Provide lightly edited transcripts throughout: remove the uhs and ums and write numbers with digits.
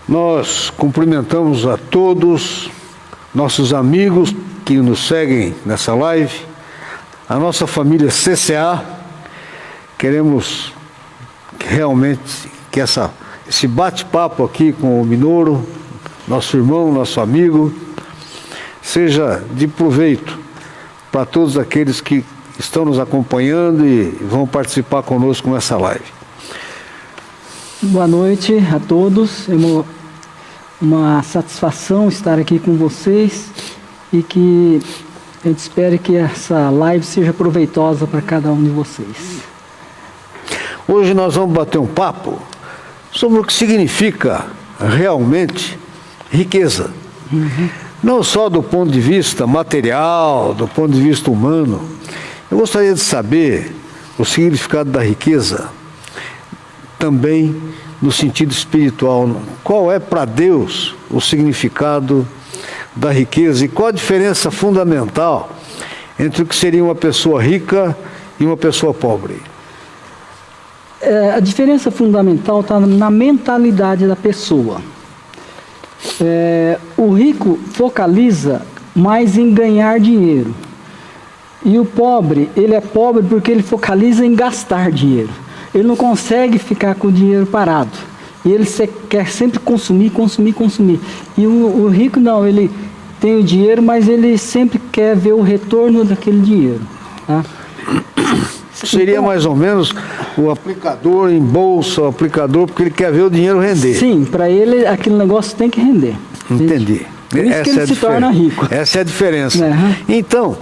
Nós cumprimentamos a todos, nossos amigos que nos seguem nessa live, a nossa família CCA. Queremos realmente que esse bate-papo aqui com o Minoru, nosso irmão, nosso amigo, seja de proveito para todos aqueles que estão nos acompanhando e vão participar conosco nessa live. Boa noite a todos. É uma satisfação estar aqui com vocês e que a gente espere que essa live seja proveitosa para cada um de vocês. Hoje nós vamos bater um papo sobre o que significa realmente riqueza. Não só do ponto de vista material, do ponto de vista humano. Eu gostaria de saber o significado da riqueza também no sentido espiritual. Qual é para Deus o significado da riqueza e qual a diferença fundamental entre o que seria uma pessoa rica e uma pessoa pobre? A diferença fundamental está na mentalidade da pessoa. O rico focaliza mais em ganhar dinheiro. E o pobre, ele é pobre porque ele focaliza em gastar dinheiro. Ele não consegue ficar com o dinheiro parado. E ele quer sempre consumir. E o rico não, ele tem o dinheiro, mas ele sempre quer ver o retorno daquele dinheiro. Tá? Seria mais ou menos o aplicador em bolsa, o aplicador, porque ele quer ver o dinheiro render. Sim, para ele aquele negócio tem que render. Entendi. Por isso que ele se torna rico. Essa é a diferença. Então,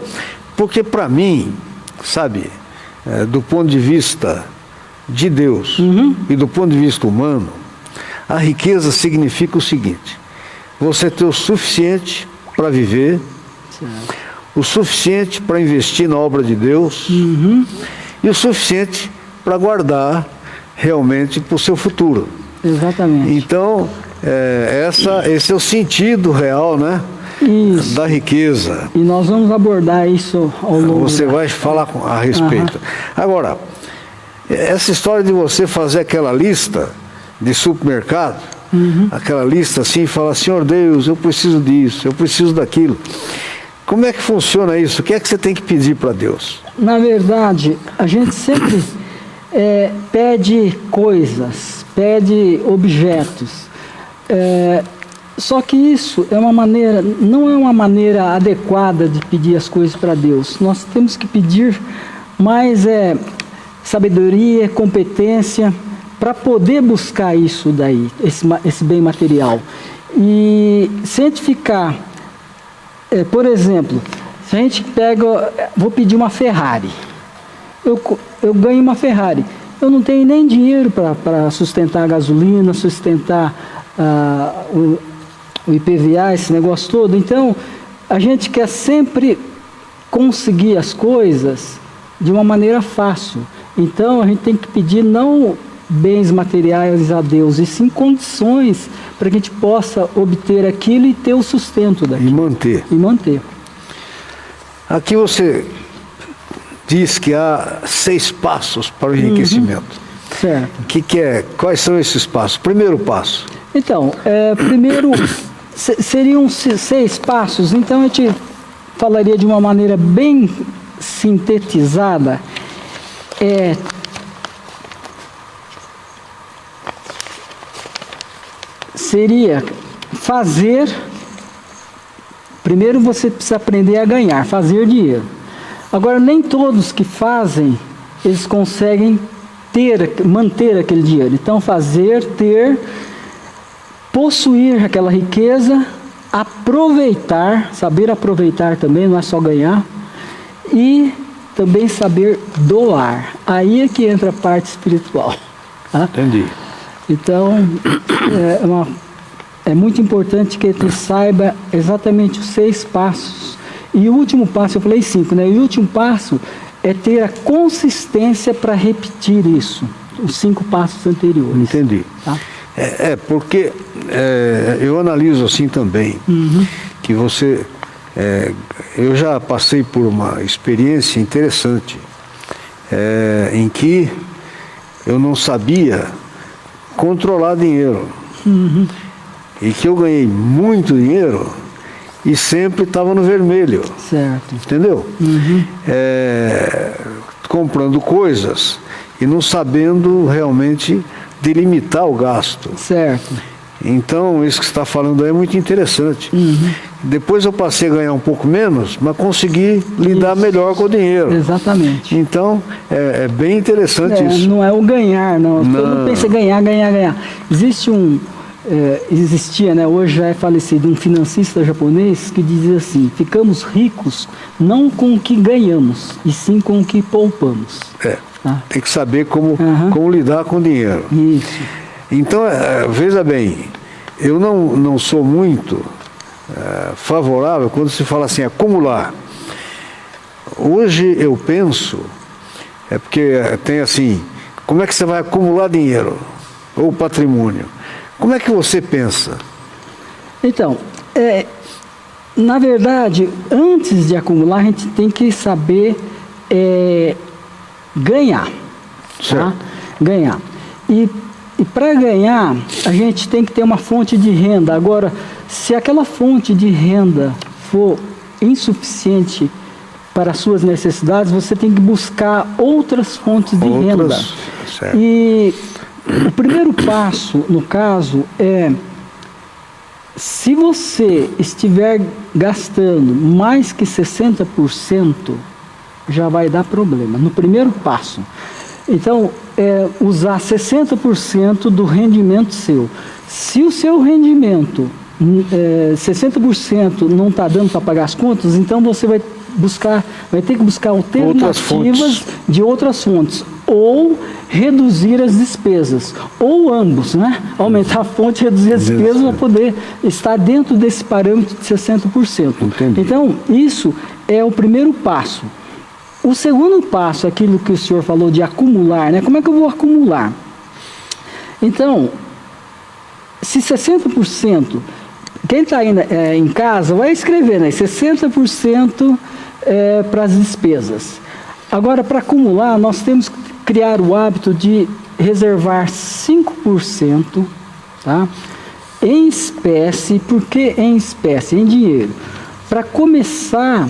porque para mim, sabe, do ponto de vista de Deus e do ponto de vista humano, a riqueza significa o seguinte: você ter o suficiente para viver, o suficiente para investir na obra de Deus e o suficiente para guardar realmente para o seu futuro. Exatamente. Então, esse é o sentido real, né? Isso. Da riqueza. E nós vamos abordar isso ao longo. Você vai falar a respeito. Agora, essa história de você fazer aquela lista de supermercado, aquela lista assim, e falar: Senhor Deus, eu preciso disso, eu preciso daquilo. Como é que funciona isso? O que é que você tem que pedir para Deus? Na verdade, a gente sempre pede coisas, pede objetos. Só que isso não é uma maneira adequada de pedir as coisas para Deus. Nós temos que pedir mais sabedoria, competência, para poder buscar isso daí, esse bem material. E se a gente ficar, por exemplo, se a gente vou pedir uma Ferrari, eu ganho uma Ferrari, eu não tenho nem dinheiro para sustentar a gasolina, sustentar o IPVA, esse negócio todo. Então, a gente quer sempre conseguir as coisas de uma maneira fácil. Então, a gente tem que pedir não bens materiais a Deus, e sim condições para que a gente possa obter aquilo e ter o sustento daquilo. E manter. Aqui você diz que há 6 passos para o enriquecimento. Certo. Quais são esses passos? Primeiro passo. Então, primeiro seriam 6 passos. Então, a gente falaria de uma maneira bem sintetizada. Seria fazer. Primeiro você precisa aprender a ganhar, fazer dinheiro. Agora, nem todos que fazem, eles conseguem manter aquele dinheiro. Então, fazer, ter, possuir aquela riqueza, aproveitar, saber aproveitar também, não é só ganhar, e também saber doar. Aí é que entra a parte espiritual. Tá? Entendi. Então, é muito importante que a gente saiba exatamente os 6 passos. E o último passo, eu falei 5, né? E o último passo é ter a consistência para repetir isso, os 5 passos anteriores. Entendi. Tá? Porque eu analiso assim também, que você... eu já passei por uma experiência interessante, em que eu não sabia controlar dinheiro. E que eu ganhei muito dinheiro e sempre estava no vermelho. Certo. Entendeu? Comprando coisas e não sabendo realmente delimitar o gasto. Certo. Então, isso que você está falando aí é muito interessante. Depois eu passei a ganhar um pouco menos, mas consegui lidar melhor com o dinheiro. Exatamente. Então, é bem interessante isso. Não é o ganhar, não. Todo mundo pensa em ganhar, ganhar, ganhar. Existia, né, hoje já é falecido, um financista japonês que dizia assim: ficamos ricos não com o que ganhamos, e sim com o que poupamos. Tá? Tem que saber como lidar com o dinheiro. Isso. Então, veja bem, eu não sou muito favorável quando se fala assim, acumular. Hoje eu penso, porque tem assim, como é que você vai acumular dinheiro ou patrimônio? Como é que você pensa? Então, na verdade, antes de acumular, a gente tem que saber ganhar. Tá? Ganhar. E para ganhar, a gente tem que ter uma fonte de renda. Agora, se aquela fonte de renda for insuficiente para as suas necessidades, você tem que buscar outras fontes de renda. Certo. E o primeiro passo, no caso, se você estiver gastando mais que 60%, já vai dar problema, no primeiro passo. Então, usar 60% do rendimento seu. Se o seu rendimento, 60% não está dando para pagar as contas, então você vai ter que buscar alternativas de outras fontes. Ou reduzir as despesas, ou ambos, né? Aumentar a fonte e reduzir as despesas para poder estar dentro desse parâmetro de 60%. Entendi. Então, isso é o primeiro passo. O segundo passo, aquilo que o senhor falou de acumular, né? Como é que eu vou acumular? Então, se 60%, quem está em casa vai escrever, né? 60% para as despesas. Agora, para acumular, nós temos que criar o hábito de reservar 5%, tá? Em espécie. Por que em espécie? Em dinheiro. Para começar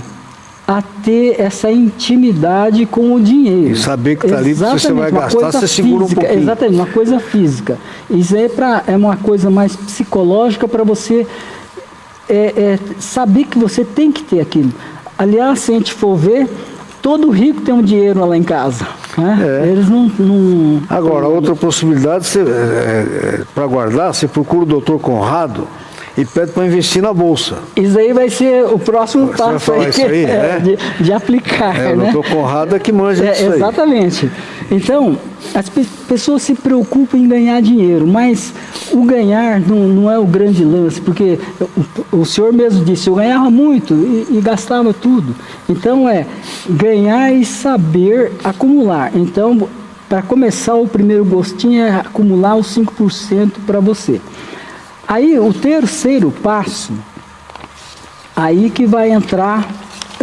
a ter essa intimidade com o dinheiro. E saber que está ali, se você vai gastar, você segura um pouquinho. Exatamente, uma coisa física. Isso aí é uma coisa mais psicológica para você saber que você tem que ter aquilo. Aliás, se a gente for ver, todo rico tem um dinheiro lá em casa. Né? Eles não... Agora, outra possibilidade, para guardar, você procura o doutor Conrado e pede para investir na bolsa. Isso aí vai ser o próximo passo de aplicar. O doutor Conrado é que manja disso aí. Exatamente. Então, as pessoas se preocupam em ganhar dinheiro, mas o ganhar não é o grande lance, porque o senhor mesmo disse, eu ganhava muito e gastava tudo. Então, ganhar e saber acumular. Então, para começar, o primeiro gostinho é acumular os 5% para você. Aí, o terceiro passo, aí que vai entrar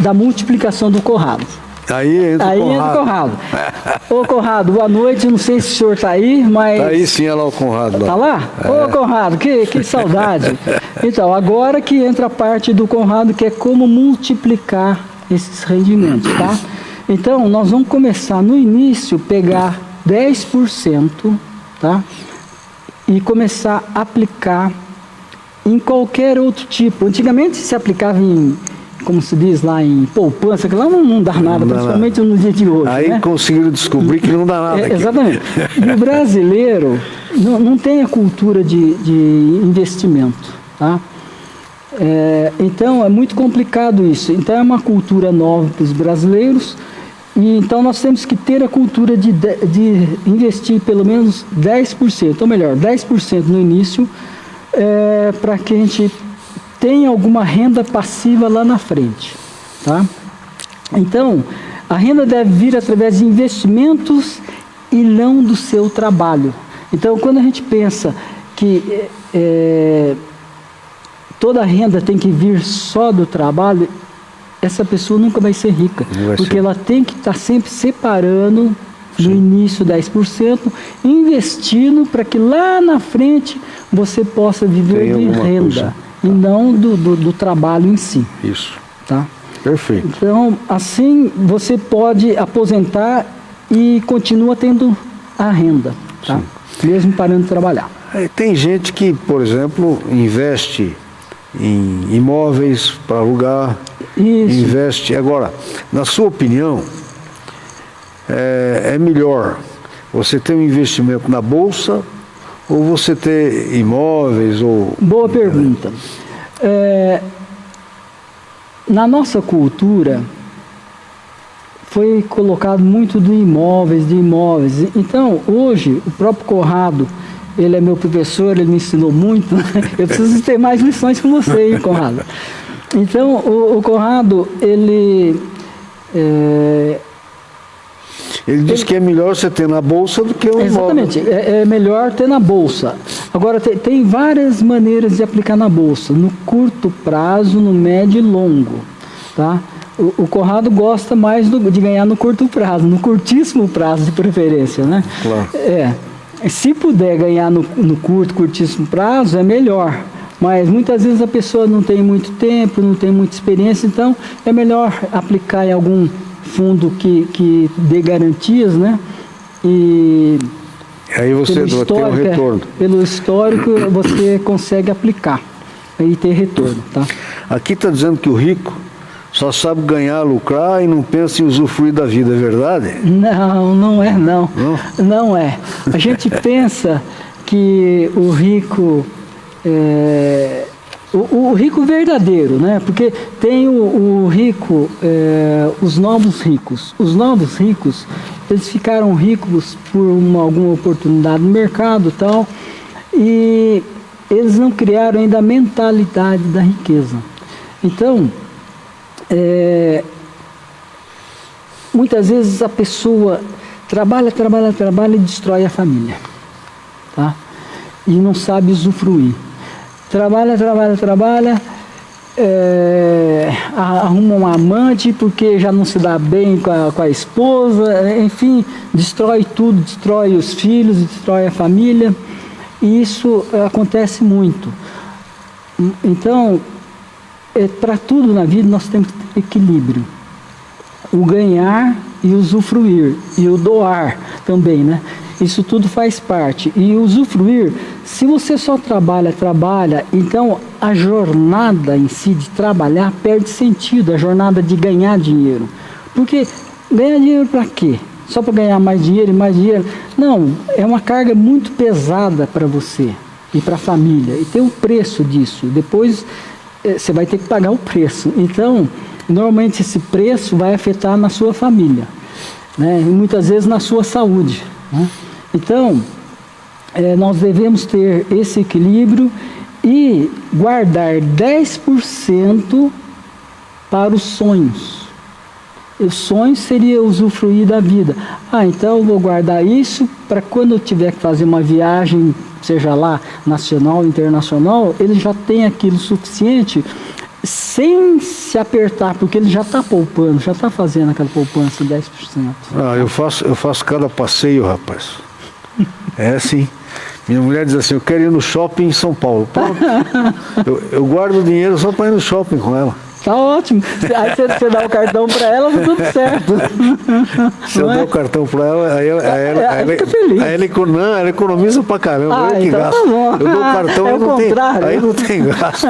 da multiplicação do Conrado. Aí entra o Conrado. Ô, Conrado, boa noite. Não sei se o senhor está aí, mas... Está aí sim, olha lá o Conrado. Está lá? Ô, Conrado, que saudade. Então, agora que entra a parte do Conrado, que é como multiplicar esses rendimentos, tá? Então, nós vamos começar no início, pegar 10%, tá? E começar a aplicar em qualquer outro tipo. Antigamente se aplicava em, como se diz lá, em poupança, que lá não dá nada, principalmente no dia de hoje. Aí conseguiram descobrir que não dá nada. Exatamente. E o brasileiro, não tem a cultura de investimento, tá? Então é muito complicado isso. Então é uma cultura nova para os brasileiros, e então nós temos que ter a cultura de investir pelo menos 10%, ou melhor, 10% no início, para que a gente tenha alguma renda passiva lá na frente, tá? Então, a renda deve vir através de investimentos e não do seu trabalho. Então, quando a gente pensa que toda a renda tem que vir só do trabalho, essa pessoa nunca vai ser rica, porque ela tem que estar sempre separando no início 10%, investindo para que lá na frente você possa viver de renda e não do trabalho em si. Isso. Tá? Perfeito. Então, assim você pode aposentar e continua tendo a renda, tá? Mesmo parando de trabalhar. Tem gente que, por exemplo, investe em imóveis para alugar, investe. Agora, na sua opinião, é melhor você ter um investimento na bolsa ou você ter imóveis? Boa pergunta. Na nossa cultura foi colocado muito de imóveis. Então, hoje, o próprio Conrado, ele é meu professor, ele me ensinou muito. Eu preciso ter mais lições com você, hein, Conrado? Então, o Conrado, ele diz que é melhor você ter na bolsa do que um imóvel. Exatamente, é melhor ter na bolsa. Agora, tem várias maneiras de aplicar na bolsa, no curto prazo, no médio e longo, tá? O Conrado gosta mais de ganhar no curto prazo, no curtíssimo prazo de preferência, né? Claro. Se puder ganhar no curtíssimo prazo, é melhor. Mas muitas vezes a pessoa não tem muito tempo, não tem muita experiência, então é melhor aplicar em algum fundo que dê garantias, né? E aí você vai ter um retorno. Pelo histórico você consegue aplicar e ter retorno, tá? Aqui está dizendo que o rico só sabe ganhar, lucrar e não pensa em usufruir da vida, é verdade? Não é. Não é. A gente pensa que o rico o rico verdadeiro, né? Porque tem o rico, os novos ricos. Os novos ricos, eles ficaram ricos por alguma oportunidade no mercado e tal, e eles não criaram ainda a mentalidade da riqueza. Então, muitas vezes a pessoa trabalha e destrói a família, tá? E não sabe usufruir. Trabalha, arruma um amante porque já não se dá bem com a esposa, enfim, destrói tudo, destrói os filhos, destrói a família, e isso acontece muito. Então, para tudo na vida nós temos que ter equilíbrio. O ganhar e o usufruir, e o doar também, né? Isso tudo faz parte. E usufruir, se você só trabalha, então a jornada em si de trabalhar perde sentido, a jornada de ganhar dinheiro. Porque ganhar dinheiro para quê? Só para ganhar mais dinheiro e mais dinheiro? Não, é uma carga muito pesada para você e para a família. E tem um preço disso. Depois você vai ter que pagar o preço. Então, normalmente esse preço vai afetar na sua família, né? E muitas vezes na sua saúde, né? Então, nós devemos ter esse equilíbrio e guardar 10% para os sonhos. O sonho seria usufruir da vida. Então eu vou guardar isso para quando eu tiver que fazer uma viagem, seja lá nacional, internacional, ele já tem aquilo suficiente sem se apertar, porque ele já está poupando, já está fazendo aquela poupança de 10%. Eu faço cada passeio, rapaz. É assim. Minha mulher diz assim, eu quero ir no shopping em São Paulo. Pronto. eu guardo o dinheiro só para ir no shopping com ela. Tá ótimo. Aí você dá o cartão para ela, tá tudo certo. Se eu der o cartão para ela, aí ela fica feliz. Ela economiza pra caramba. Eu que então gasto. Tá bom. Eu dou o cartão, aí não tem gasto.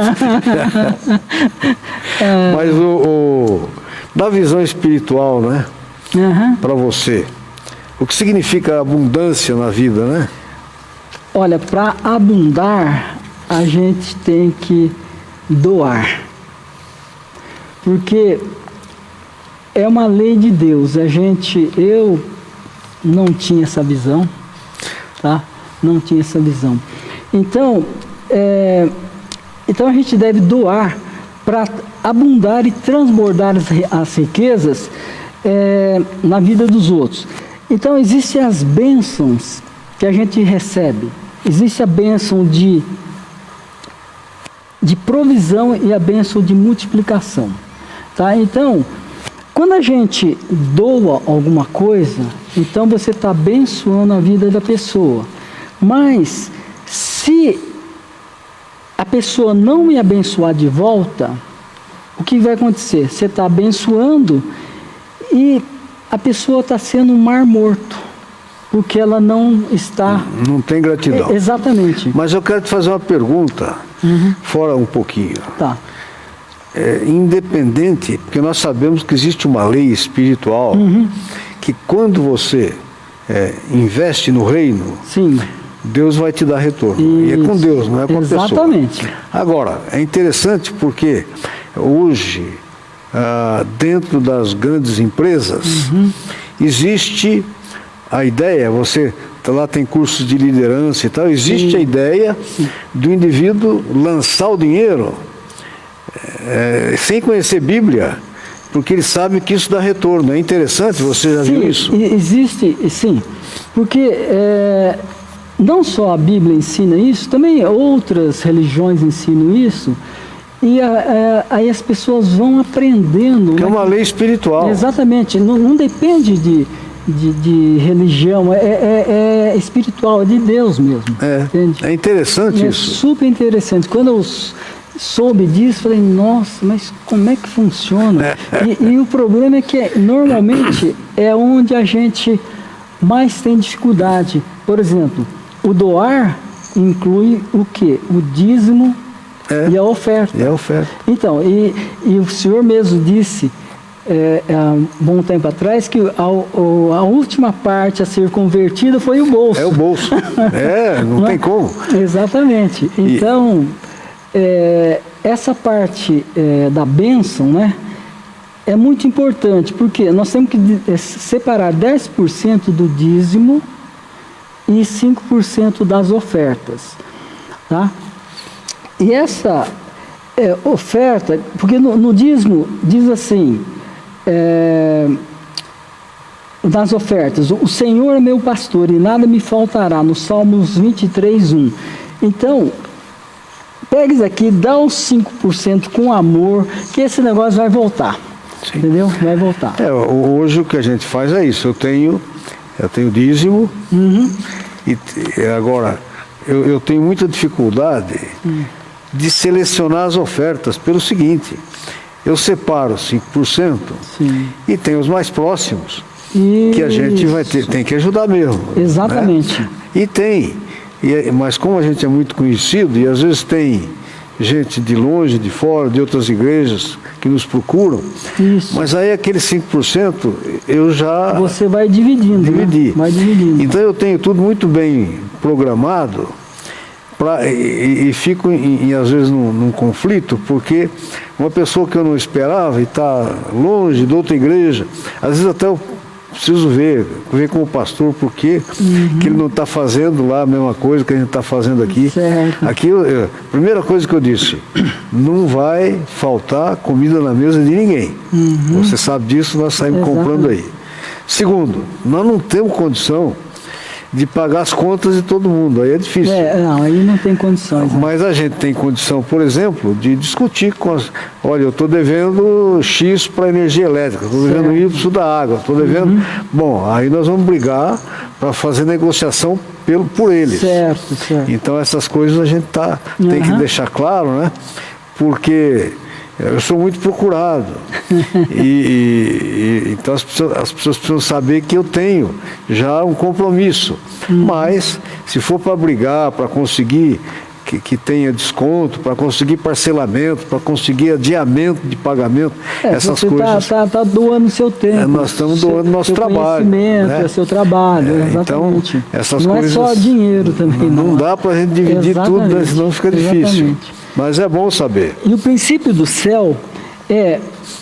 Mas da visão espiritual, né? Uhum. Para você, o que significa abundância na vida, né? Olha, para abundar, a gente tem que doar. Porque é uma lei de Deus. Eu não tinha essa visão, tá? Não tinha essa visão. Então a gente deve doar para abundar e transbordar as riquezas na vida dos outros. Então, existem as bênçãos que a gente recebe. Existe a bênção de provisão e a bênção de multiplicação. Tá? Então, quando a gente doa alguma coisa, então você está abençoando a vida da pessoa. Mas, se a pessoa não me abençoar de volta, o que vai acontecer? Você está abençoando e a pessoa está sendo um mar morto, porque ela não está... Não tem gratidão. Exatamente. Mas eu quero te fazer uma pergunta, fora um pouquinho. Tá. Independente, porque nós sabemos que existe uma lei espiritual, que quando você investe no reino, sim, Deus vai te dar retorno. E é com Deus, não é com a pessoa. Exatamente. Agora, é interessante porque hoje, dentro das grandes empresas, existe a ideia, lá tem cursos de liderança e tal, existe a ideia do indivíduo lançar o dinheiro sem conhecer Bíblia, porque ele sabe que isso dá retorno. É interessante, você já viu isso? Existe, sim, porque não só a Bíblia ensina isso, também outras religiões ensinam isso, e aí as pessoas vão aprendendo. Que é uma lei espiritual. Exatamente, não depende de religião, é espiritual, é de Deus mesmo. Entende? É interessante isso. É super interessante. Quando eu soube disso, falei, nossa, mas como é que funciona? E o problema é que normalmente é onde a gente mais tem dificuldade. Por exemplo, o doar inclui o quê? O dízimo e a oferta. E a oferta. Então, e o senhor mesmo disse há um bom tempo atrás que a última parte a ser convertida foi o bolso. É o bolso. Não tem como. Exatamente. Então, essa parte da bênção, né, é muito importante, porque nós temos que separar 10% do dízimo e 5% das ofertas. Tá? E essa oferta, porque no dízimo diz assim, nas ofertas, o Senhor é meu pastor e nada me faltará, no Salmos 23:1. Então, pega isso aqui, dá os 5% com amor, que esse negócio vai voltar. Sim. Entendeu? Vai voltar. Hoje o que a gente faz é isso. Eu tenho dízimo, e agora eu tenho muita dificuldade de selecionar as ofertas pelo seguinte: eu separo 5% e tenho os mais próximos, que a gente tem que ajudar mesmo. Exatamente. Né? E tem. Mas como a gente é muito conhecido, e às vezes tem gente de longe, de fora, de outras igrejas que nos procuram, mas aí aqueles 5% eu já... Você vai dividindo. Dividir. Né? Vai dividindo. Então eu tenho tudo muito bem programado e fico, às vezes, num conflito, porque uma pessoa que eu não esperava e está longe de outra igreja, às vezes até eu preciso ver com o pastor por que ele não está fazendo lá a mesma coisa que a gente está fazendo aqui. Certo. Aqui, primeira coisa que eu disse, não vai faltar comida na mesa de ninguém. Você sabe disso, nós saímos comprando aí. Segundo, nós não temos condição de pagar as contas de todo mundo, aí é difícil. Não, aí não tem condições. Mas a gente tem condição, por exemplo, de discutir com olha, eu estou devendo X para energia elétrica, estou devendo Y da água, estou devendo... Bom, aí nós vamos brigar para fazer negociação por eles. Certo. Então essas coisas a gente tem que deixar claro, né? Porque eu sou muito procurado. Então as pessoas precisam saber que eu tenho já um compromisso. Mas, se for para brigar, para conseguir que tenha desconto, para conseguir parcelamento, para conseguir adiamento de pagamento, essas você coisas. Tá doando seu tempo. Nós estamos doando nosso trabalho. Conhecimento, né? seu trabalho, exatamente. Então, essas não coisas. Não é só dinheiro também. Não dá para a gente dividir tudo, né? Senão fica difícil. Exatamente. Mas é bom saber. E o princípio do céu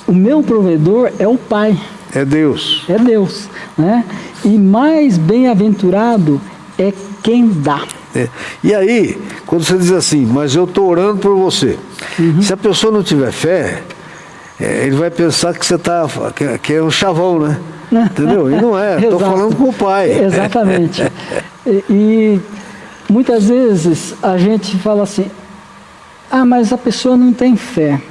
o meu provedor é o Pai. É Deus. É Deus, né? E mais bem-aventurado é quem dá. E aí, quando você diz assim, mas eu estou orando por você. Se a pessoa não tiver fé, ele vai pensar que você que é um chavão, né? Entendeu? E não é, estou falando com o Pai. Exatamente. E muitas vezes a gente fala assim, mas a pessoa não tem fé.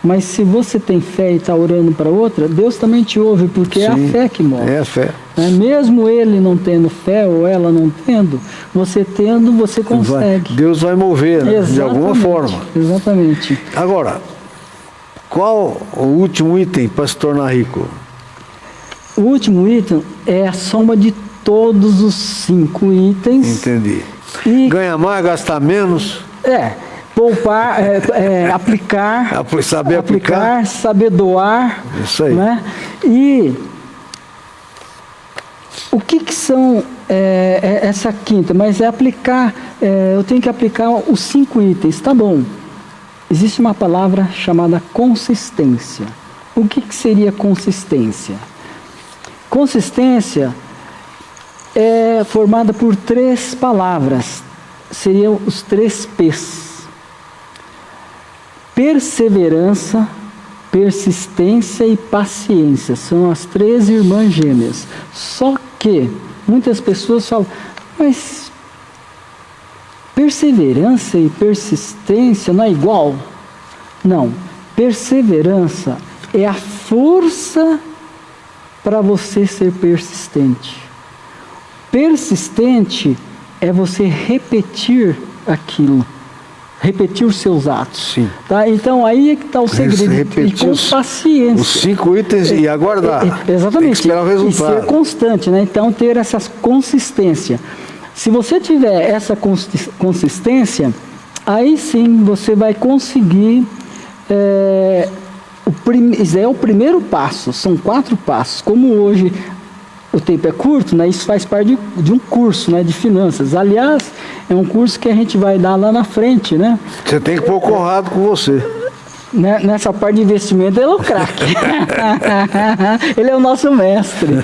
Mas se você tem fé e está orando para outra, Deus também te ouve, porque Sim, é a fé que move. É a fé. Mesmo ele não tendo fé ou ela não tendo, você tendo, você consegue. Deus vai mover, né? De alguma forma. Exatamente. Agora, qual o último item para se tornar rico? O último item é a soma de todos os 5 itens. Entendi. E ganhar mais, gastar menos? Poupar, aplicar, saber aplicar, saber doar. Isso aí. Né? E o que são essa quinta? Mas aplicar, eu tenho que aplicar os 5 itens, tá bom. Existe uma palavra chamada consistência. O que seria consistência? Consistência é formada por 3 palavras, seriam os 3 P's. Perseverança, persistência e paciência. São as 3 irmãs gêmeas. Só que muitas pessoas falam, mas perseverança e persistência não é igual? Não. Perseverança é a força para você ser persistente. Persistente é você repetir aquilo. Repetir os seus atos. Sim. Tá? Então, aí é que está o segredo. E com paciência. Os 5 itens e aguardar. Exatamente. Tem que esperar o resultado. E ser constante, né? Então, ter essa consistência. Se você tiver essa consistência, aí sim você vai conseguir... Isso é o primeiro passo. São 4 passos. Como hoje... O tempo é curto, né? Isso faz parte de um curso, né? De finanças. Aliás, é um curso que a gente vai dar lá na frente, né? Você tem que pôr o Conrado com você. Nessa parte de investimento, ele é o craque. Ele é o nosso mestre.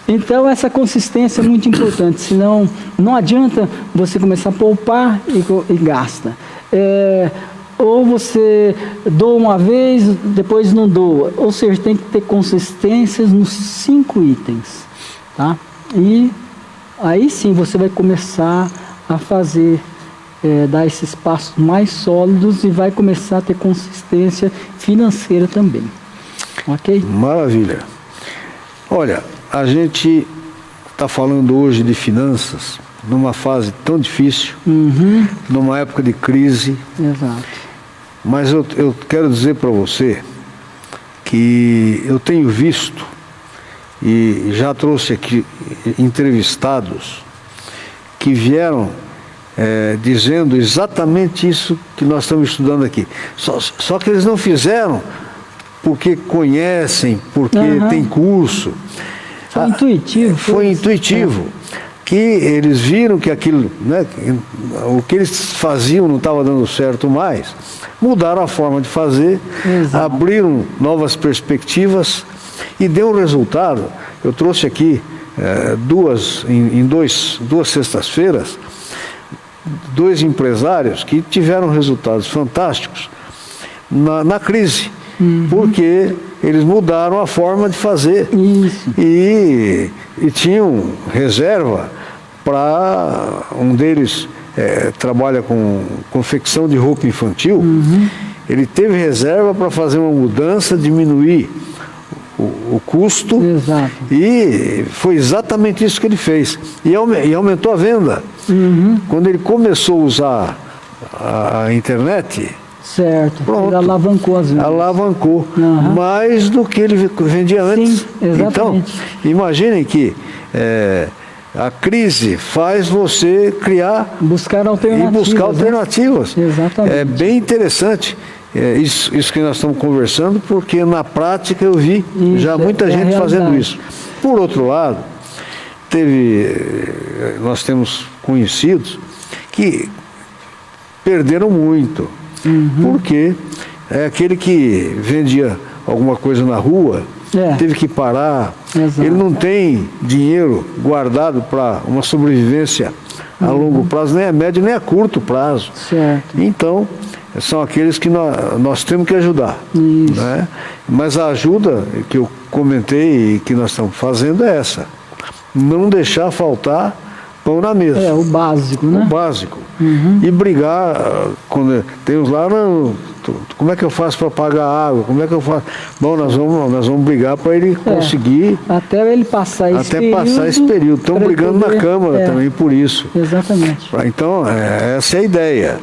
Então, essa consistência é muito importante. Senão, não adianta você começar a poupar e gasta. Ou você doa uma vez, depois não doa. Ou seja, tem que ter consistências nos 5 itens. Tá? E aí sim você vai começar a fazer, dar esses passos mais sólidos e vai começar a ter consistência financeira também. Ok? Maravilha. Olha, a gente está falando hoje de finanças numa fase tão difícil, numa época de crise. Exato. Mas eu quero dizer para você que eu tenho visto e já trouxe aqui entrevistados que vieram dizendo exatamente isso que nós estamos estudando aqui. Só que eles não fizeram porque conhecem, porque tem curso. Foi intuitivo. Foi intuitivo. Que eles viram que aquilo, né, o que eles faziam não estava dando certo mais, mudaram a forma de fazer, abriram novas perspectivas e deu um resultado. Eu trouxe aqui duas sextas-feiras, 2 empresários que tiveram resultados fantásticos na crise, porque eles mudaram a forma de fazer. Isso. E tinham reserva para... Um deles trabalha com confecção de roupa infantil. Ele teve reserva para fazer uma mudança, diminuir o custo. Exato. E foi exatamente isso que ele fez. E aumentou a venda. Quando ele começou a usar a internet... Certo. Pronto. Ele alavancou as vendas. Alavancou. Mais do que ele vendia antes. Sim, exatamente. Então, imaginem que A crise faz você criar Buscar alternativas. e buscar alternativas. Né? Exatamente. É bem interessante isso que nós estamos conversando, porque na prática eu vi Isso, já muita é a gente fazendo realidade. isso. Por outro lado, nós temos conhecidos que perderam muito, porque é aquele que vendia alguma coisa na rua, teve que parar, Exato. ele não tem dinheiro guardado para uma sobrevivência a longo prazo, nem a médio, nem a curto prazo. Certo. Então, são aqueles que nós temos que ajudar. Isso. Né? Mas a ajuda que eu comentei e que nós estamos fazendo é essa. Não deixar faltar pão na mesa. É, o básico, né? O básico. E brigar, quando tem uns lá, não, como é que eu faço para pagar a água? Como é que eu faço? Bom, nós vamos brigar para ele conseguir. Até ele passar esse até período. passar esse período. Estão brigando na Câmara também por isso. Exatamente. Então, essa é a ideia.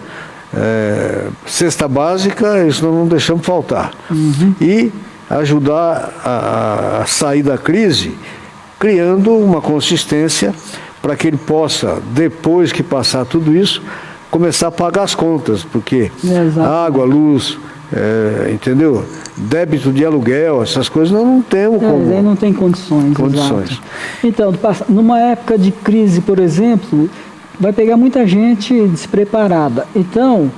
Cesta básica, isso nós não deixamos faltar. E ajudar a sair da crise, criando uma consistência para que ele possa, depois que passar tudo isso, começar a pagar as contas, porque água, luz, entendeu? Débito de aluguel, essas coisas nós não temos como. Aí não tem condições. Exato. Então, numa época de crise, por exemplo, vai pegar muita gente despreparada. Então,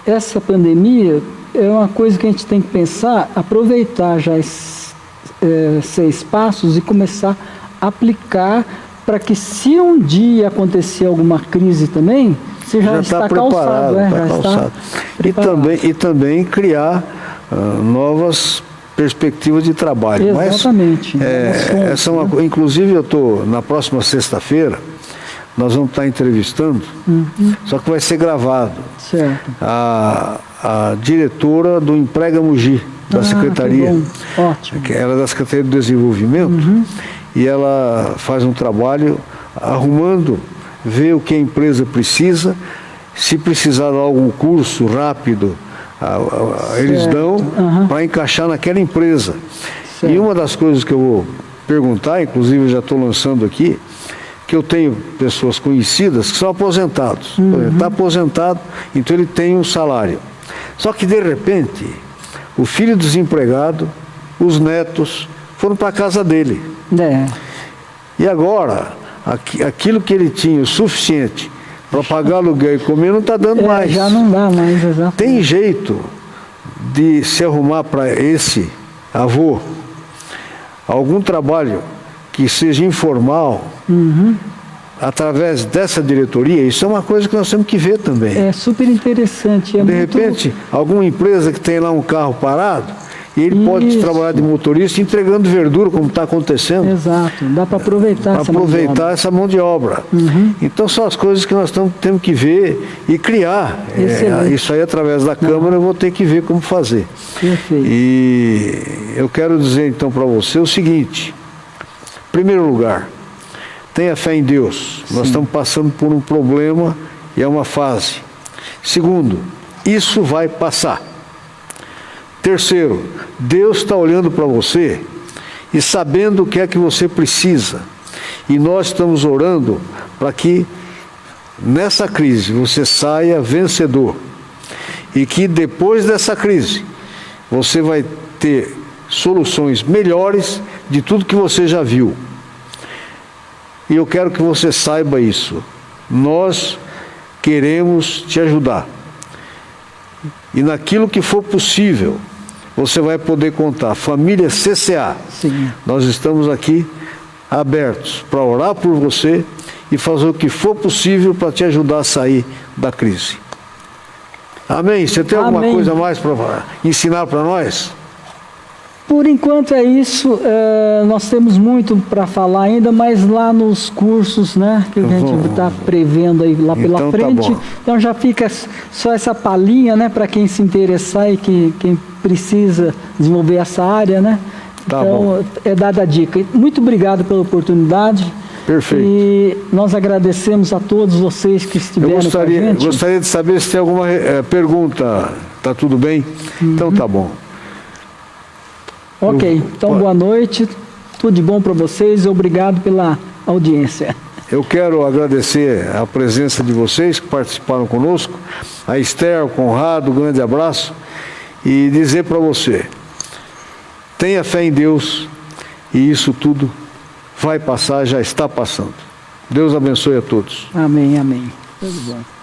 essa pandemia é uma coisa que a gente tem que pensar, aproveitar já esses 6 passos e começar a aplicar para que, se um dia acontecer alguma crise também, você já está preparado, calçado. E também criar novas perspectivas de trabalho. Exatamente. Mas, inclusive, eu estou, na próxima sexta-feira, nós vamos estar entrevistando, só que vai ser gravado. Certo. A diretora do Emprega Mogi, da Secretaria. Ótimo. Ela é da Secretaria do Desenvolvimento, e ela faz um trabalho arrumando, vê o que a empresa precisa, se precisar de algum curso rápido, eles dão para encaixar naquela empresa. Certo. E uma das coisas que eu vou perguntar, inclusive eu já estou lançando aqui, que eu tenho pessoas conhecidas que são aposentados. Está aposentado, então ele tem um salário. Só que, de repente, o filho desempregado, os netos, foram para a casa dele. E agora, aquilo que ele tinha o suficiente para pagar aluguel e comer não está dando mais. Já não dá mais, exatamente. Tem jeito de se arrumar para esse avô algum trabalho que seja informal, através dessa diretoria? Isso é uma coisa que nós temos que ver também. É super interessante. De repente, alguma empresa que tem lá um carro parado, e ele pode trabalhar de motorista entregando verdura, como está acontecendo. Exato, dá para aproveitar essa mão de obra. Então são as coisas que nós temos que ver e criar. Isso aí, através da Câmara, eu vou ter que ver como fazer. Perfeito. E eu quero dizer então para você o seguinte: em primeiro lugar, tenha fé em Deus. Nós estamos passando por um problema e é uma fase. Segundo, isso vai passar. Terceiro, Deus está olhando para você e sabendo o que é que você precisa. E nós estamos orando para que nessa crise você saia vencedor. E que depois dessa crise você vai ter soluções melhores de tudo que você já viu. E eu quero que você saiba isso. Nós queremos te ajudar. E naquilo que for possível, você vai poder contar. Família CCA, nós estamos aqui abertos para orar por você e fazer o que for possível para te ajudar a sair da crise. Amém? Você tem alguma coisa mais para ensinar para nós? Por enquanto é isso. Nós temos muito para falar ainda, mas lá nos cursos, né, que a gente está prevendo aí lá pela frente. Então já fica só essa palhinha, né, para quem se interessar e quem precisa desenvolver essa área, né? Então é dada a dica. Muito obrigado pela oportunidade. Perfeito. E nós agradecemos a todos vocês que estiveram com a gente. Gostaria de saber se tem alguma pergunta. Tá tudo bem? Então tá bom. Ok, então boa noite, Tudo de bom para vocês. Obrigado pela audiência. Eu quero agradecer a presença de vocês que participaram conosco, a Esther, o Conrado, um grande abraço, e dizer para você, tenha fé em Deus, e isso tudo vai passar, já está passando. Deus abençoe a todos. Amém, amém. Tudo bom.